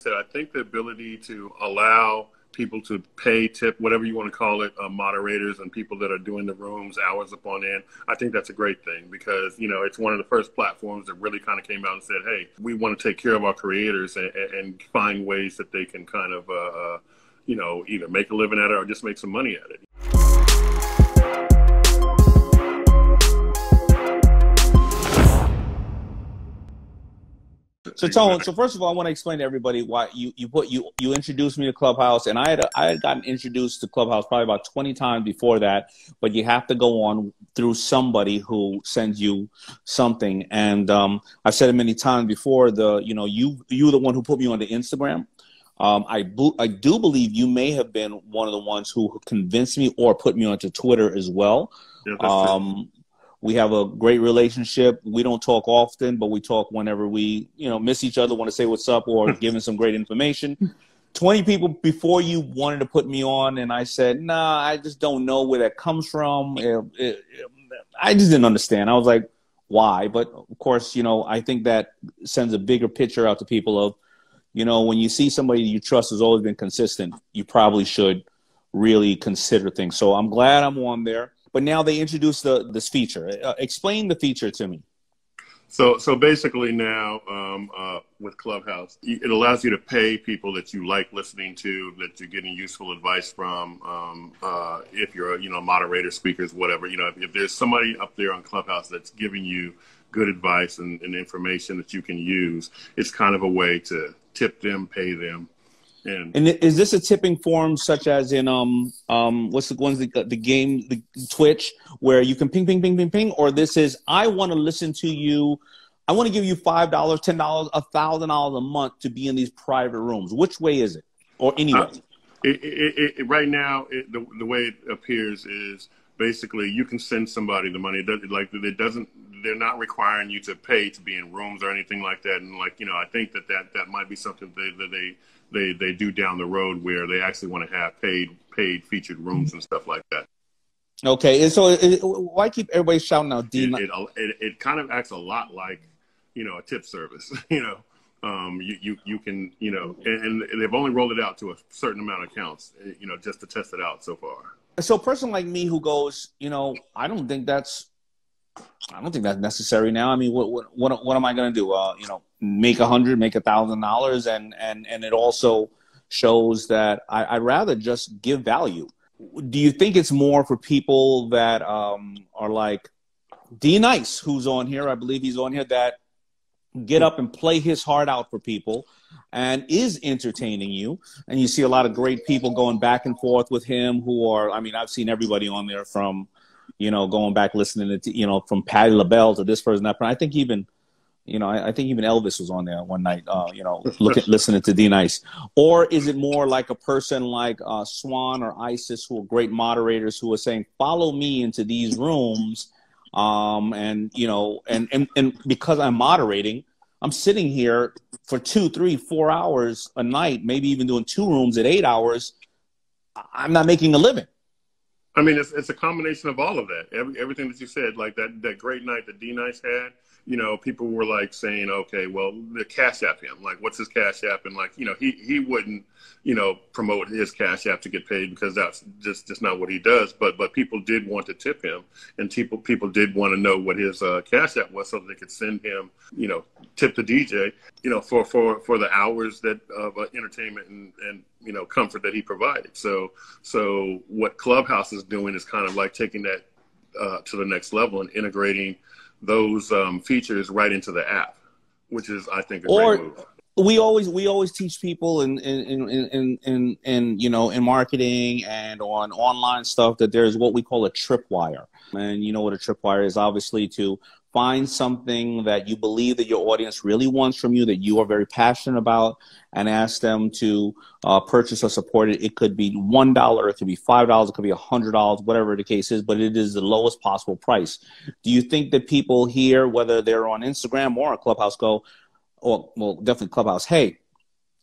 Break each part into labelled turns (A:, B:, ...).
A: So I think the ability to allow people to pay tip, whatever you want to call it, moderators and people that are doing the rooms hours upon end, I think that's a great thing because, you know, it's one of the first platforms that really kind of came out and said, hey, we want to take care of our creators and find ways that they can kind of, you know, either make a living at it or just make some money at it.
B: So Tone, so first of all, I want to explain to everybody why you introduced me to Clubhouse, and I had gotten introduced to Clubhouse probably about 20 times before that, but you have to go on through somebody who sends you something. And I've said it many times before, you the one who put me on the Instagram. I do believe you may have been one of the ones who convinced me or put me onto Twitter as well. Yeah, that's true. We have a great relationship. We don't talk often, but we talk whenever we, miss each other, want to say what's up or giving some great information. 20 people before you wanted to put me on, and I said, nah, I just don't know where that comes from. I just didn't understand. I was like, why? But of course, I think that sends a bigger picture out to people of, when you see somebody you trust has always been consistent, you probably should really consider things. So I'm glad I'm on there. But now they introduced this feature. Explain the feature to me.
A: So basically now with Clubhouse, it allows you to pay people that you like listening to, that you're getting useful advice from. If you're moderator, speakers, whatever. If there's somebody up there on Clubhouse that's giving you good advice and information that you can use, it's kind of a way to tip them, pay them. And
B: is this a tipping form such as in what's the ones the game, the Twitch, where you can ping ping ping ping ping, or this is I want to listen to you, I want to give you $5, $10, $1,000 a month to be in these private rooms? Which way is it, or anyway?
A: Right now, the way it appears is basically you can send somebody the money. They're not requiring you to pay to be in rooms or anything like that. And I think that might be something that they do down the road where they actually want to have paid featured rooms and stuff like that.
B: Okay, and so why keep everybody shouting out D?
A: It kind of acts a lot like a tip service. You can and they've only rolled it out to a certain amount of accounts just to test it out so far.
B: So a person like me who goes, I don't think that's necessary now. I mean, what am I going to do? Make $100, make $1,000, and it also shows that I'd rather just give value. Do you think it's more for people that are like D Nice, who's on here? I believe he's on here, that get up and play his heart out for people and is entertaining you. And you see a lot of great people going back and forth with him who are, I mean, I've seen everybody on there from, going back listening to, from Patti LaBelle to this person, that person. I think even Elvis was on there one night, listening to D Nice. Or is it more like a person like Swan or Isis, who are great moderators, who are saying, follow me into these rooms, and because I'm moderating, I'm sitting here for 2, 3, 4 hours a night, maybe even doing 2 rooms at 8 hours. I'm not making a living.
A: I mean, it's a combination of all of that. Everything that you said, like that great night that D Nice had, people were like saying, okay, well, the Cash App him. Like, what's his Cash App? And he wouldn't, promote his Cash App to get paid because that's just not what he does. But people did want to tip him, and people did want to know what his Cash App was so that they could send him, tip the DJ, for the hours that of entertainment and comfort that he provided. So what Clubhouse is doing is kind of like taking that to the next level and integrating those features right into the app, which is, I think, a great move.
B: We always teach people in marketing and on online stuff that there's what we call a tripwire. And you know what a tripwire is, obviously, to find something that you believe that your audience really wants from you, that you are very passionate about, and ask them to purchase or support it. It could be $1, it could be $5, it could be $100, whatever the case is, but it is the lowest possible price. Do you think that people here, whether they're on Instagram or on Clubhouse, go, or well, definitely Clubhouse, hey,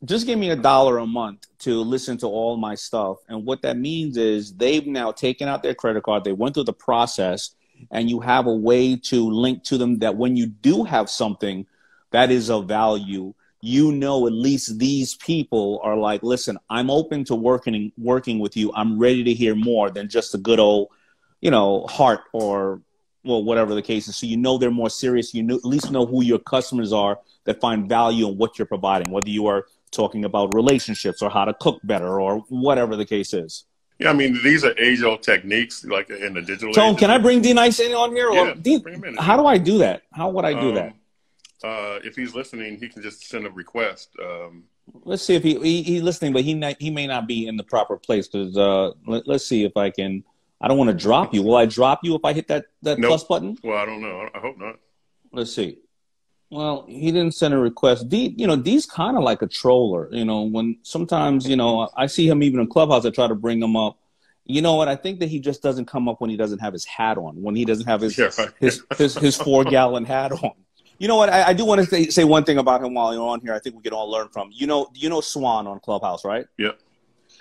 B: just give me $1 a month to listen to all my stuff? And what that means is they've now taken out their credit card, they went through the process, and you have a way to link to them that when you do have something that is of value, you know, at least these people are like, listen, I'm open to working with you. I'm ready to hear more than just a good old, you know, heart or, well, whatever the case is. So you know they're more serious. You know, at least know who your customers are that find value in what you're providing, whether you are talking about relationships or how to cook better or whatever the case is.
A: Yeah, I mean, these are age-old techniques, like in the digital
B: So
A: age.
B: can I bring D Nice in on here?
A: Yeah,
B: Or
A: bring him in.
B: how do I do that? How would I do that?
A: If he's listening, he can just send a request.
B: Let's see if he's listening, but he may not be in the proper place. Because let's see if I can. I don't want to drop you. Will I drop you if I hit that
A: Nope.
B: plus button?
A: Well, I don't know. I hope not.
B: Let's see. Well, he didn't send a request. D's kind of like a troller. You know, when sometimes, you know, I see him even in Clubhouse, I try to bring him up. You know what? I think that he just doesn't come up when he doesn't have his hat on, when he doesn't have his 4-gallon hat on. You know what? I do want to say one thing about him while you're on here. I think we can all learn from. You know Swan on Clubhouse, right?
A: Yep.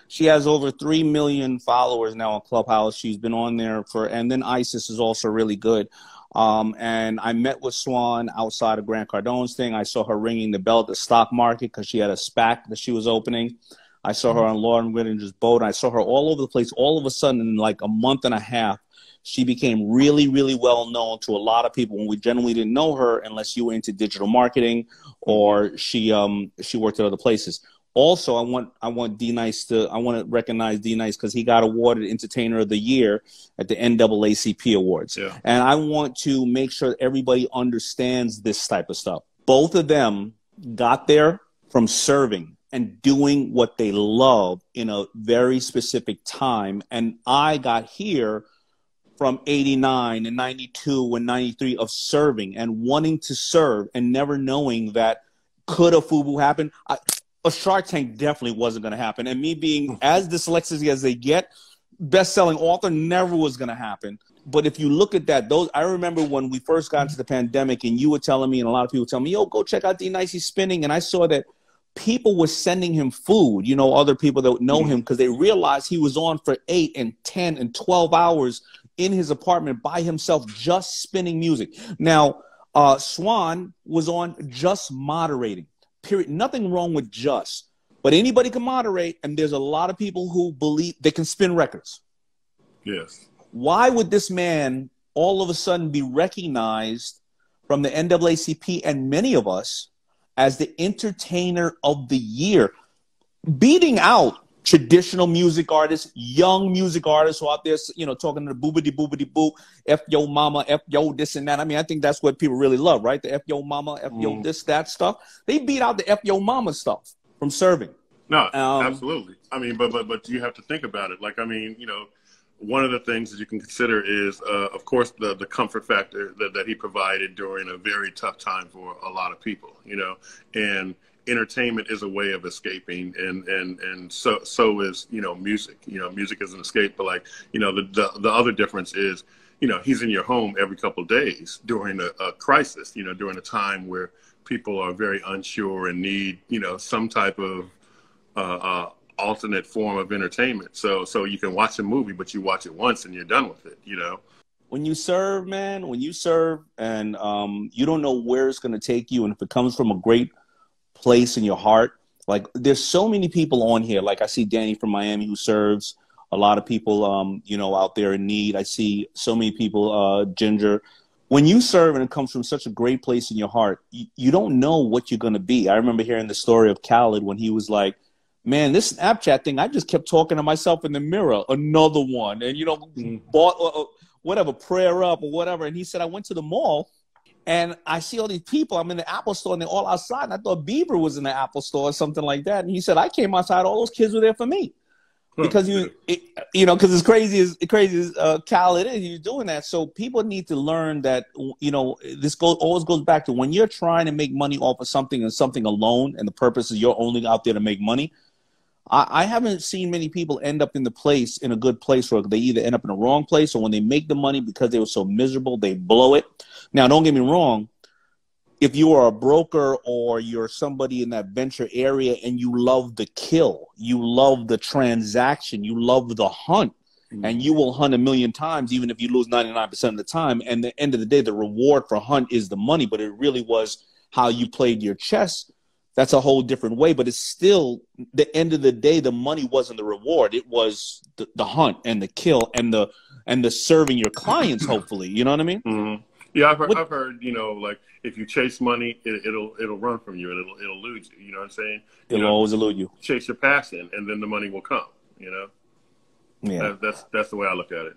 B: She has over 3 million followers now on Clubhouse. She's been on there and then ISIS is also really good. And I met with Swan outside of Grant Cardone's thing. I saw her ringing the bell at the stock market because she had a SPAC that she was opening. I saw her on Lauren Whittinger's boat. I saw her all over the place. All of a sudden, in like a month and a half, she became really, really well known to a lot of people when we generally didn't know her unless you were into digital marketing or she worked at other places. Also, I want to recognize D Nice because he got awarded Entertainer of the Year at the NAACP Awards. Yeah. And I want to make sure that everybody understands this type of stuff. Both of them got there from serving and doing what they love in a very specific time. And I got here from 89 and 92 and 93 of serving and wanting to serve and never knowing that could a FUBU happen. A Shark Tank definitely wasn't going to happen. And me being as dyslexic as they get, best-selling author never was going to happen. But if you look at that, I remember when we first got into the pandemic and you were telling me and a lot of people telling me, yo, go check out D Nice, he's spinning. And I saw that people were sending him food, you know, other people that know him because they realized he was on for 8 and 10 and 12 hours in his apartment by himself just spinning music. Now, Swan was on just moderating. Period. Nothing wrong with just, but anybody can moderate, and there's a lot of people who believe they can spin records.
A: Yes.
B: Why would this man all of a sudden be recognized from the NAACP and many of us as the Entertainer of the Year, beating out traditional music artists, young music artists who are out there, you know, talking to the boobity boo, F yo mama, F yo this and that. I mean, I think that's what people really love, right? The F yo mama, F yo this, that stuff. They beat out the F yo mama stuff from serving.
A: No, absolutely. I mean, but you have to think about it. Like, I mean, you know, one of the things that you can consider is, of course, the comfort factor that he provided during a very tough time for a lot of people, you know, and entertainment is a way of escaping, and so is, you know, music. You know, music is an escape, but like, you know, the other difference is, you know, he's in your home every couple of days during a crisis, you know, during a time where people are very unsure and need, you know, some type of alternate form of entertainment. So you can watch a movie, but you watch it once and you're done with it, you know.
B: When you serve, man, and you don't know where it's going to take you, and if it comes from a great place in your heart, like there's so many people on here. Like I see Danny from Miami who serves, a lot of people, you know, out there in need. I see so many people, Ginger. When you serve and it comes from such a great place in your heart, you don't know what you're going to be. I remember hearing the story of Khaled when he was like, man, this Snapchat thing, I just kept talking to myself in the mirror, another one. And, you know, bought whatever, prayer up or whatever. And he said, I went to the mall and I see all these people. I'm in the Apple store and they're all outside. And I thought Bieber was in the Apple store or something like that. And he said, I came outside. All those kids were there for me. Because because as crazy as Khaled is, he's doing that. So people need to learn that, you know, this always goes back to when you're trying to make money off of something and something alone, and the purpose is you're only out there to make money. I haven't seen many people end up in a good place where they either end up in the wrong place, or when they make the money because they were so miserable, they blow it. Now, don't get me wrong. If you are a broker or you're somebody in that venture area and you love the kill, you love the transaction, you love the hunt, and you will hunt 1,000,000 times, even if you lose 99% of the time. And at the end of the day, the reward for hunt is the money, but it really was how you played your chess. that's a whole different way. But it's still, the end of the day, the money wasn't the reward. It was the hunt and the kill and the serving your clients, hopefully. You know what I mean?
A: Mm-hmm. Yeah, I've heard, you know, like if you chase money, it'll run from you and it'll elude you. You know what I'm saying?
B: It'll always elude you.
A: Chase your passion, and then the money will come. You know?
B: Yeah,
A: that's the way I look at it.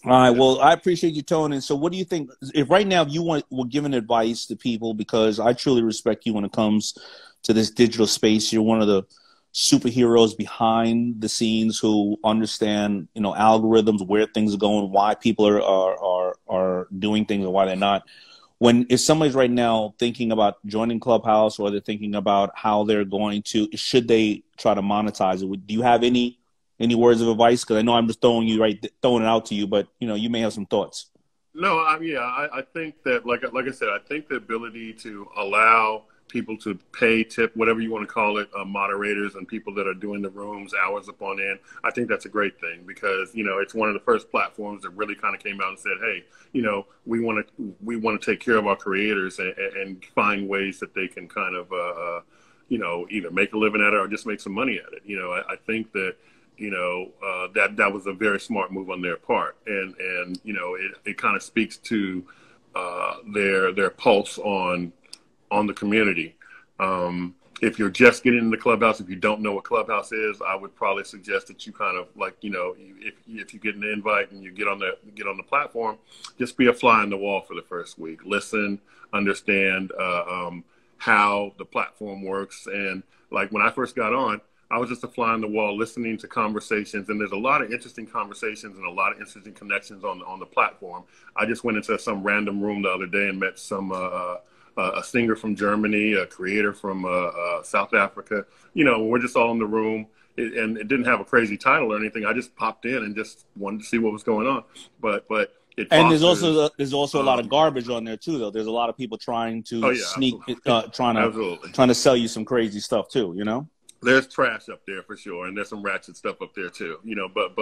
B: All right. Well, I appreciate you, Tony. So what do you think, if right now you were giving advice to people, because I truly respect you when it comes to this digital space. You're one of the superheroes behind the scenes who understand, you know, algorithms, where things are going, why people are doing things and why they're not. If somebody's right now thinking about joining Clubhouse, or they're thinking about how they're going to, should they try to monetize it? Do you have any words of advice? Because I know I'm just throwing it out to you, but you know, you may have some thoughts.
A: No, I think that, like I said, I think the ability to allow people to pay, tip, whatever you want to call it, moderators and people that are doing the rooms hours upon end, I think that's a great thing, because, you know, it's one of the first platforms that really kind of came out and said, hey, you know, we want to take care of our creators and find ways that they can kind of, you know, either make a living at it or just make some money at it. You know, I think that, you know, that was a very smart move on their part, and you know, it kind of speaks to their pulse on the community. If you're just getting into Clubhouse, if you don't know what Clubhouse is, I would probably suggest that you kind of, like, you know, if you get an invite and you get on the platform, just be a fly on the wall for the first week. Listen, understand how the platform works, and like when I first got on, I was just a fly on the wall listening to conversations, and there's a lot of interesting conversations and a lot of interesting connections on the platform. I just went into some random room the other day and met a singer from Germany, a creator from South Africa. You know, we're just all in the room, and it didn't have a crazy title or anything. I just popped in and just wanted to see what was going on. But it fosters,
B: there's also a lot of garbage on there too, though. There's a lot of people trying to sneak, trying to sell you some crazy stuff too. You know.
A: There's trash up there for sure, and there's some ratchet stuff up there too. You know, but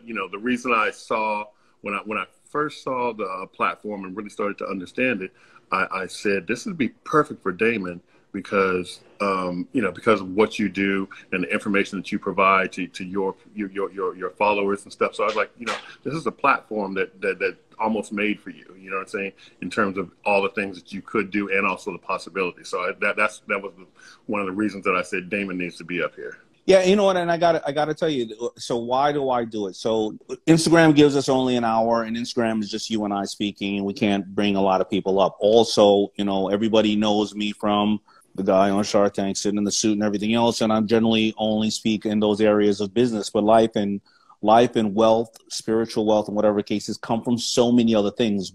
A: you know, the reason I saw when I first saw the platform and really started to understand it, I said this would be perfect for Damon, because you know, because of what you do and the information that you provide to your followers and stuff. So I was like, you know, this is a platform that almost made for you. You know what I'm saying? In terms of all the things that you could do and also the possibilities. So that was one of the reasons that I said Damon needs to be up here.
B: Yeah, you know what, and I gotta tell you, so why do I do it? So Instagram gives us only an hour, and Instagram is just you and I speaking, and we can't bring a lot of people up. Also, you know, everybody knows me from the guy on Shark Tank sitting in the suit and everything else, and I generally only speak in those areas of business, but life and wealth, spiritual wealth, and whatever cases come from so many other things.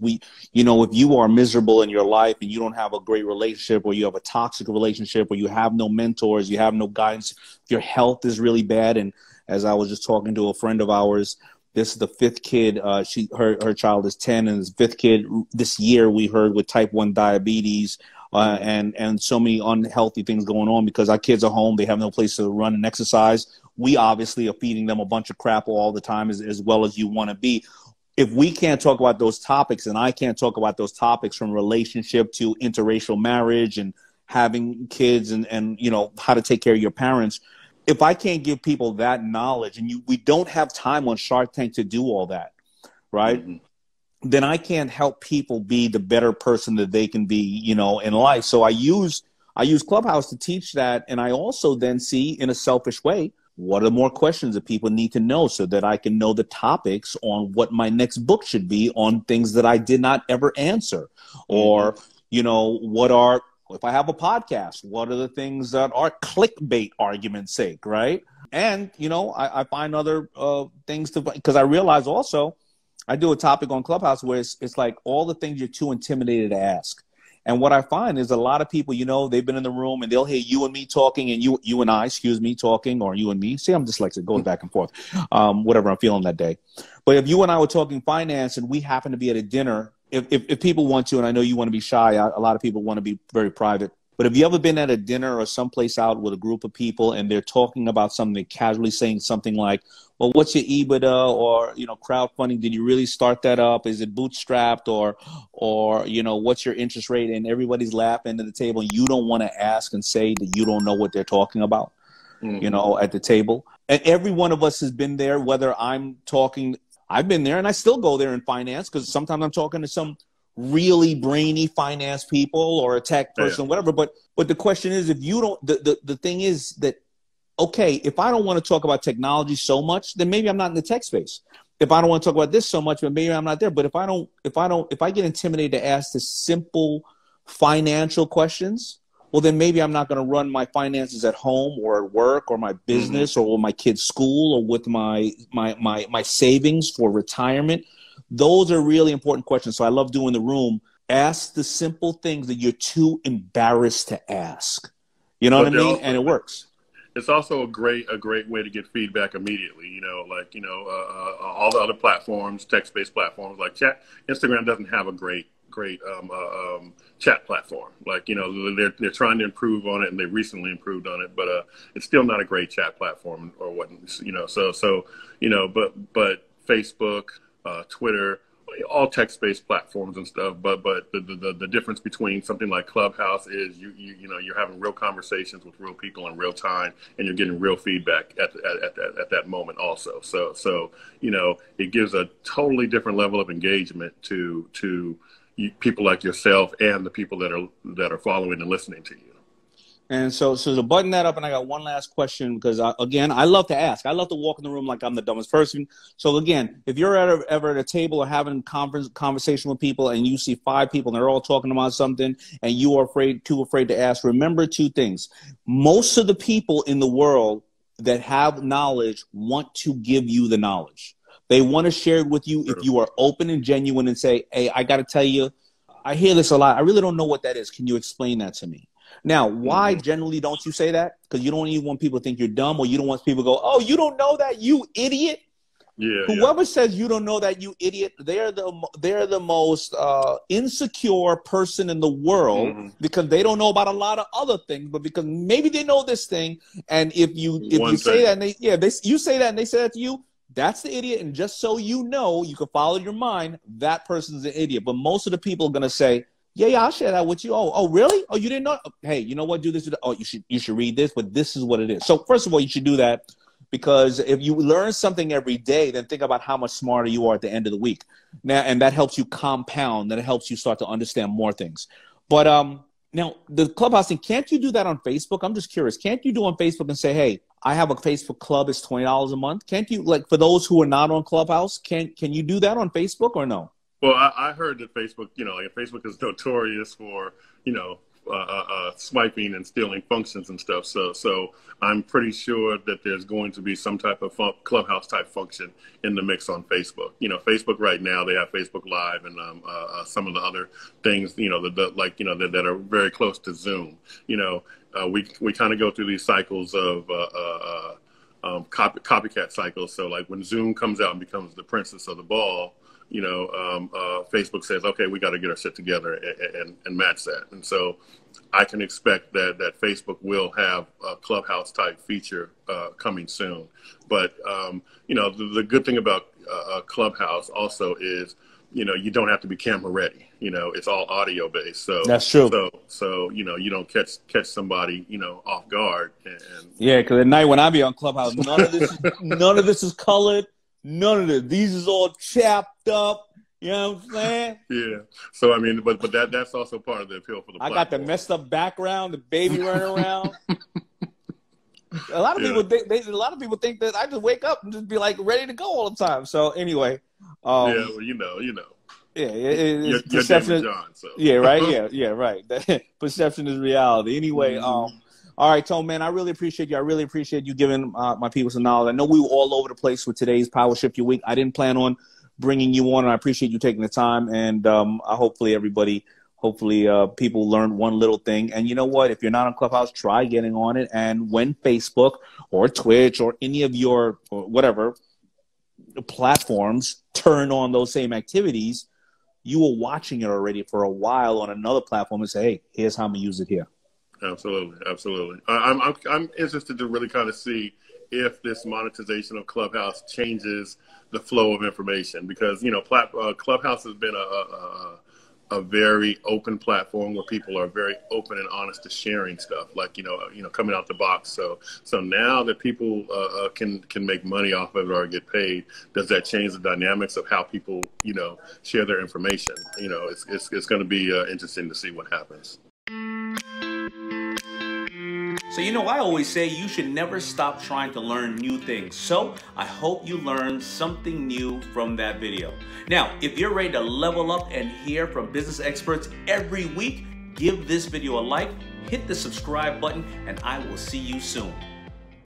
B: You know, if you are miserable in your life and you don't have a great relationship, or you have a toxic relationship, or you have no mentors, you have no guidance, if your health is really bad. And as I was just talking to a friend of ours, this is the fifth kid. Her child is 10, and his fifth kid this year, we heard, with type 1 diabetes. And so many unhealthy things going on because our kids are home. They have no place to run and exercise. We obviously are feeding them a bunch of crap all the time, as well as you want to be. If we can't talk about those topics, and I can't talk about those topics, from relationship to interracial marriage and having kids and you know, how to take care of your parents, if I can't give people that knowledge, and we don't have time on Shark Tank to do all that, right? Mm-hmm. Then I can't help people be the better person that they can be, you know, in life. So I use Clubhouse to teach that. And I also then see, in a selfish way, what are more questions that people need to know, so that I can know the topics on what my next book should be on things that I did not ever answer. Or, you know, if I have a podcast, what are the things that are clickbait, argument's sake, right? And, you know, I find other things because I realize also, I do a topic on Clubhouse where it's like all the things you're too intimidated to ask. And what I find is a lot of people, you know, they've been in the room and they'll hear you and me talking, and you and I, talking, or you and me. See, I'm dyslexic, goes back and forth, whatever I'm feeling that day. But if you and I were talking finance and we happen to be at a dinner, if people want to, and I know you want to be shy, a lot of people want to be very private. But have you ever been at a dinner or someplace out with a group of people and they're talking about something, casually saying something like, well, what's your EBITDA, or, you know, crowdfunding? Did you really start that up? Is it bootstrapped, or, you know, what's your interest rate? And everybody's laughing at the table. You don't want to ask and say that you don't know what they're talking about, you know, at the table. And every one of us has been there, whether I'm talking, I've been there and I still go there in finance because sometimes I'm talking to some really brainy finance people or a tech person, whatever. But the question is, if you don't, the thing is that, okay, if I don't want to talk about technology so much, then maybe I'm not in the tech space. If I don't want to talk about this so much, then maybe I'm not there. But if I get intimidated to ask the simple financial questions, well, then maybe I'm not going to run my finances at home or at work or my business or with my kid's school or with my savings for retirement. Those are really important questions. So I love doing the room. Ask the simple things that you're too embarrassed to ask. You know what I mean? And it works.
A: It's also a great way to get feedback immediately. You know, like, you know, all the other platforms, text-based platforms like chat. Instagram doesn't have a great chat platform. Like, you know, they're trying to improve on it, and they recently improved on it, but it's still not a great chat platform or what, you know. So you know, but Facebook, Twitter, all text-based platforms and stuff, but the difference between something like Clubhouse is you know, you're having real conversations with real people in real time, and you're getting real feedback at that moment also. So you know, it gives a totally different level of engagement to people like yourself and the people that are following and listening to you.
B: And so to button that up, and I got one last question, because again, I love to ask. I love to walk in the room like I'm the dumbest person. So again, if you're ever at a table or having conversation with people and you see 5 people and they're all talking about something and you are too afraid to ask, remember 2 things. Most of the people in the world that have knowledge want to give you the knowledge. They want to share it with you if you are open and genuine and say, hey, I got to tell you, I hear this a lot. I really don't know what that is. Can you explain that to me? Now, why generally don't you say that? Because you don't even want people to think you're dumb, or you don't want people to go, oh, you don't know that, you idiot. Yeah. Whoever says you don't know that, you idiot, they're the most insecure person in the world, because they don't know about a lot of other things, but because maybe they know this thing. And if you say that, and you say that and they say that to you, that's the idiot. And just so you know, you can follow your mind, that person's an idiot. But most of the people are going to say, yeah, I'll share that with you. Oh, really? Oh, you didn't know? Hey, you know what? Do this. Oh, you should read this, but this is what it is. So first of all, you should do that, because if you learn something every day, then think about how much smarter you are at the end of the week. Now, and that helps you compound. That helps you start to understand more things. But now the Clubhouse thing, can't you do that on Facebook? I'm just curious. Can't you do on Facebook and say, hey, I have a Facebook club. It's $20 a month. Can't you, like, for those who are not on Clubhouse, can you do that on Facebook or no?
A: Well, I heard that Facebook, you know, like Facebook is notorious for, you know, swiping and stealing functions and stuff. So I'm pretty sure that there's going to be some type of Clubhouse type function in the mix on Facebook. You know, Facebook right now, they have Facebook Live and some of the other things, you know, that are very close to Zoom. You know, we kind of go through these cycles of copycat cycles. So like when Zoom comes out and becomes the princess of the ball, you know, Facebook says, okay, we got to get our shit together and match that. And so I can expect that Facebook will have a Clubhouse type feature coming soon. But, you know, the good thing about Clubhouse also is, you know, you don't have to be camera ready. You know, it's all audio based. So
B: that's true.
A: So you know, you don't catch somebody, you know, off guard. And
B: yeah, because at night when I be on Clubhouse, none of this is colored. None of it. These is all chapped up. You know what I'm saying?
A: Yeah. So I mean, but that's also part of the appeal for the platform.
B: I got the messed up background, the baby running around. A lot of people think that I just wake up and just be like ready to go all the time. So anyway,
A: well, you know.
B: Yeah,
A: you're DAYMOND John. So
B: yeah, right. Yeah, right. Perception is reality. Anyway, all right, Tone, man, I really appreciate you. I really appreciate you giving my people some knowledge. I know we were all over the place with today's Power Shift Your Week. I didn't plan on bringing you on, and I appreciate you taking the time. And hopefully people learn one little thing. And you know what? If you're not on Clubhouse, try getting on it. And when Facebook or Twitch or any of your or whatever platforms turn on those same activities, you were watching it already for a while on another platform and say, hey, here's how I'm going to use it here.
A: Absolutely, absolutely. I'm interested to really kind of see if this monetization of Clubhouse changes the flow of information, because Clubhouse has been a very open platform where people are very open and honest to sharing stuff, like coming out the box. So now that people can make money off of it or get paid, does that change the dynamics of how people share their information? It's going to be interesting to see what happens.
B: So I always say you should never stop trying to learn new things. So I hope you learned something new from that video. Now, if you're ready to level up and hear from business experts every week, give this video a like, hit the subscribe button, and I will see you soon.